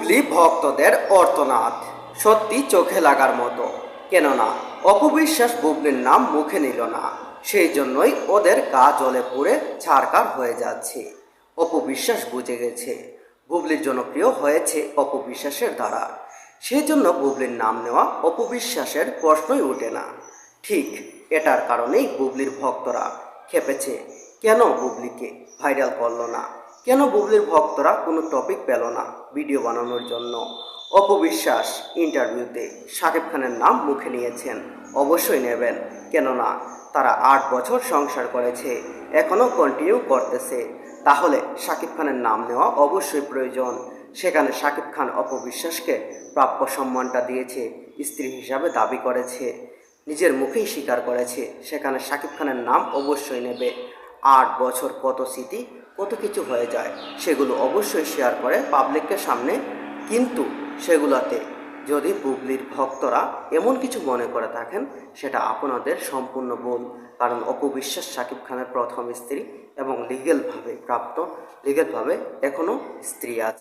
বুবলি ভক্তদের অর্তনাদ, সত্যি চোখে লাগার মতো। কেননা অপবিশ্বাস বুবলির নাম মুখে নিল না, সেই জন্যই ওদের গা জ্বলে পুড়ে ছারকার হয়ে যাচ্ছে। অপবিশ্বাস বুঝে গেছে বুবলির জনপ্রিয় হয়েছে অপবিশ্বাসের দ্বারা, সেই জন্য বুবলির নাম নেওয়া অপবিশ্বাসের প্রশ্নই ওঠে না। ঠিক এটার কারণেই বুবলির ভক্তরা খেপেছে। কেন বুবলিকে ভাইরাল করলো না? কেন বুবলির ভক্তরা কোনো টপিক পেল না ভিডিও বানানোর জন্য? অপবিশ্বাস ইন্টারভিউতে শাকিব খানের নাম মুখে নিয়েছেন, অবশ্যই নেবেন। কেননা তারা 8 বছর সংসার করেছে, এখনও কন্টিনিউ করতেছে। তাহলে শাকিব খানের নাম নেওয়া অবশ্যই প্রয়োজন। সেখানে শাকিব খান অপবিশ্বাসকে প্রাপ্য সম্মানটা দিয়েছে, স্ত্রী হিসাবে দাবি করেছে, নিজের মুখেই স্বীকার করেছে। সেখানে শাকিব খানের নাম অবশ্যই নেবে। 8 বছর কত স্মৃতি, কত কিছু হয়ে যায়, সেগুলো অবশ্যই শেয়ার করে পাবলিকের সামনে। কিন্তু সেগুলোতে যদি বুবলির ভক্তরা এমন কিছু মনে করে থাকেন, সেটা আপনাদের সম্পূর্ণ ভুল। কারণ অপবিশ্বাস শাকিব খানের প্রথম স্ত্রী এবং লিগেলভাবে এখনও স্ত্রী আছে।